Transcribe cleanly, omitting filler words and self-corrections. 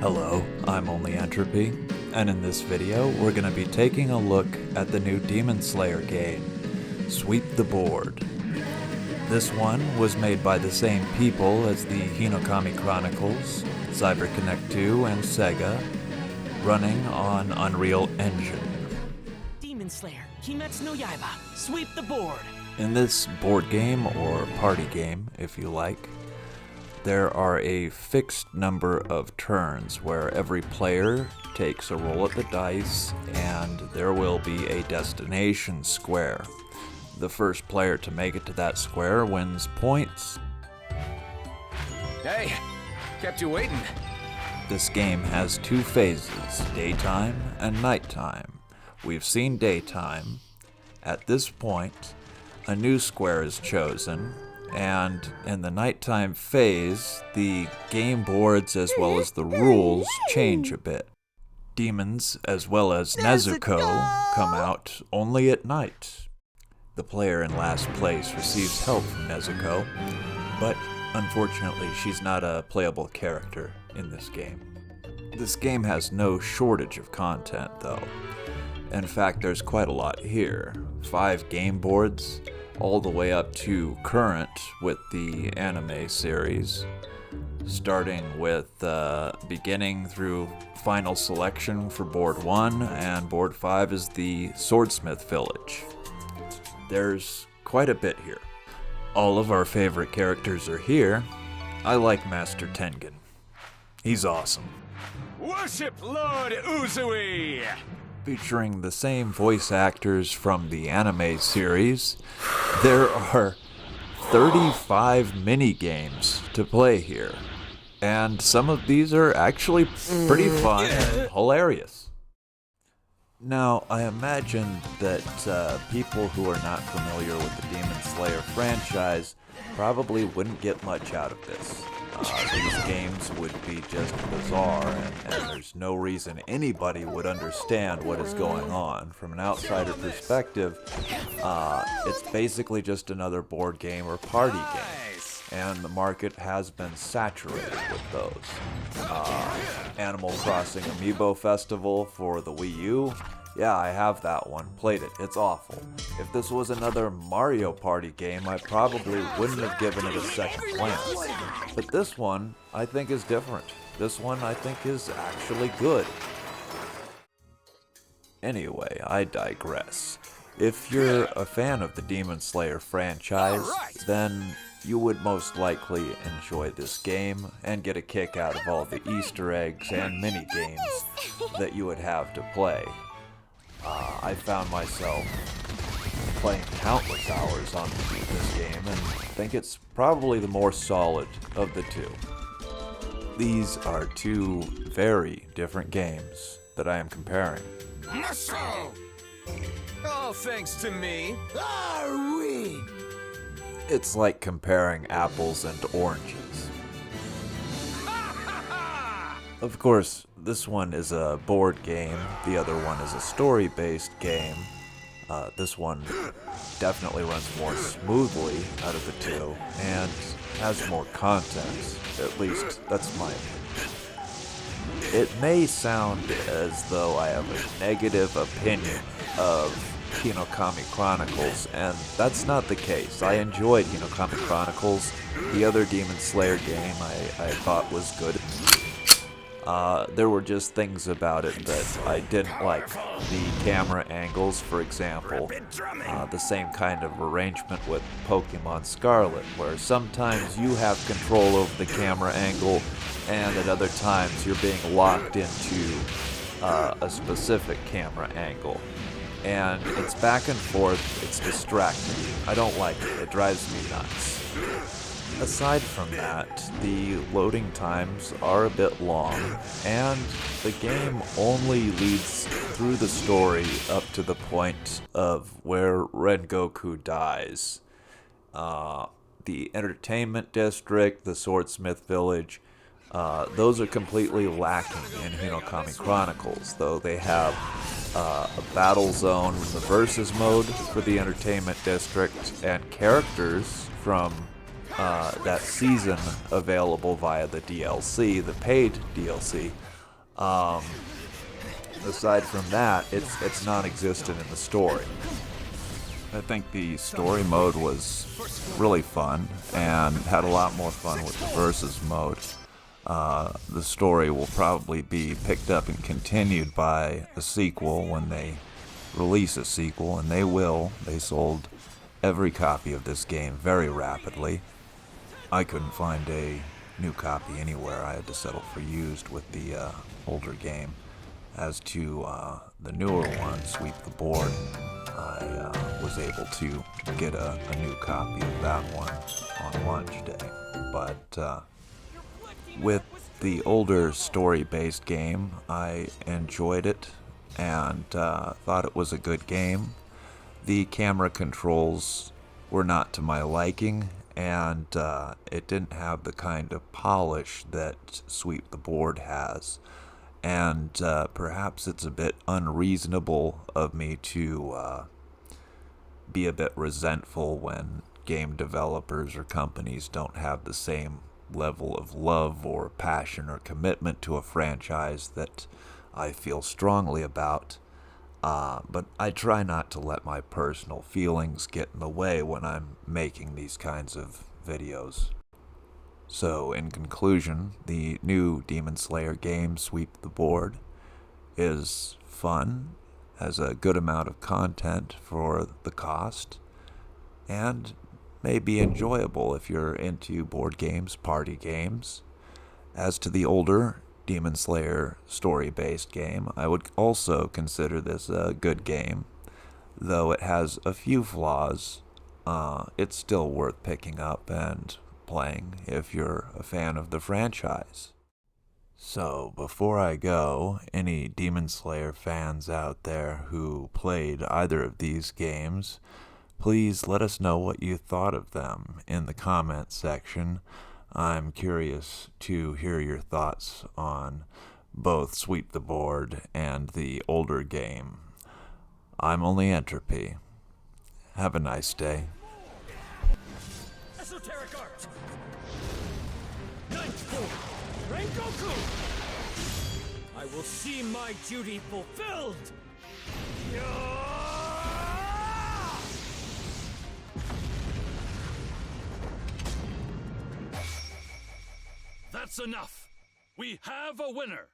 Hello, I'm Only Entropy, and in this video we're going to be taking a look at the new Demon Slayer game, Sweep the Board. This one was made by the same people as the Hinokami Chronicles, CyberConnect 2, and Sega, running on Unreal Engine. Demon Slayer, Kimetsu no Yaiba, Sweep the Board. In this board game, or party game if you like, there are a fixed number of turns where every player takes a roll at the dice and there will be a destination square. The first player to make it to that square wins points. Hey, kept you waiting. This game has two phases, daytime and nighttime. We've seen daytime. At this point, a new square is chosen, and in the nighttime phase, the game boards as well as the rules change a bit. Demons as well as Nezuko come out only at night. The player in last place receives help from Nezuko, but unfortunately she's not a playable character in this game. This game has no shortage of content though. In fact, there's quite a lot here. 5 game boards, all the way up to current with the anime series, starting with beginning through final selection for board 1, and board 5 is the Swordsmith Village. There's quite a bit here. All of our favorite characters are here. I like Master Tengen. He's awesome. Worship Lord Uzui! Featuring the same voice actors from the anime series, there are 35 mini-games to play here, and some of these are actually pretty fun and hilarious. Now, I imagine that people who are not familiar with the Demon Slayer franchise probably wouldn't get much out of this. These games would be just bizarre, and there's no reason anybody would understand what is going on. From an outsider perspective, it's basically just another board game or party game, and the market has been saturated with those. Animal Crossing Amiibo Festival for the Wii U. Yeah, I have that one. Played it. It's awful. If this was another Mario Party game, I probably wouldn't have given it a second glance. But this one, I think, is different. This one, I think, is actually good. Anyway, I digress. If you're a fan of the Demon Slayer franchise, then you would most likely enjoy this game and get a kick out of all the Easter eggs and mini-games that you would have to play. I found myself playing countless hours on this game and think it's probably the more solid of the two. These are two very different games that I am comparing. Muscle! All thanks to me. It's like comparing apples and oranges. Of course, this one is a board game, the other one is a story-based game. This one definitely runs more smoothly out of the two, and has more content. At least, that's my opinion. It may sound as though I have a negative opinion of Hinokami Chronicles, and that's not the case. I enjoyed Hinokami Chronicles. The other Demon Slayer game I thought was good. There were just things about it that I didn't like. The camera angles, for example, the same kind of arrangement with Pokemon Scarlet, where sometimes you have control over the camera angle, and at other times you're being locked into a specific camera angle. And it's back and forth, it's distracting. I don't like it, it drives me nuts. Aside from that, the loading times are a bit long, and the game only leads through the story up to the point of where Rengoku dies. The Entertainment District, the Swordsmith Village, those are completely lacking in Hinokami Chronicles, though they have a battle zone in the versus mode for the Entertainment District, and characters from that season available via the DLC, the paid DLC, Aside from that, it's non-existent in the story. I think the story mode was really fun and had a lot more fun with the versus mode. The story will probably be picked up and continued by a sequel when they release a sequel, and they will. They sold every copy of this game very rapidly. I couldn't find a new copy anywhere. I had to settle for used with the older game. As to the newer one, Sweep the Board, I was able to get a new copy of that one on launch day. But with the older story-based game, I enjoyed it and thought it was a good game. The camera controls were not to my liking, and it didn't have the kind of polish that Sweep the Board has. And perhaps it's a bit unreasonable of me to be a bit resentful when game developers or companies don't have the same level of love or passion or commitment to a franchise that I feel strongly about. But I try not to let my personal feelings get in the way when I'm making these kinds of videos. So, in conclusion, the new Demon Slayer game, Sweep the Board, is fun, has a good amount of content for the cost, and may be enjoyable if you're into board games, party games. As to the older Demon Slayer story-based game, I would also consider this a good game. Though it has a few flaws, it's still worth picking up and playing if you're a fan of the franchise. So, before I go, any Demon Slayer fans out there who played either of these games, please let us know what you thought of them in the comments section. I'm curious to hear your thoughts on both Sweep the Board and the older game. I'm only Entropy. Have a nice day. Esoteric art! Night Form! Rengoku! I will see my duty fulfilled! That's enough! We have a winner!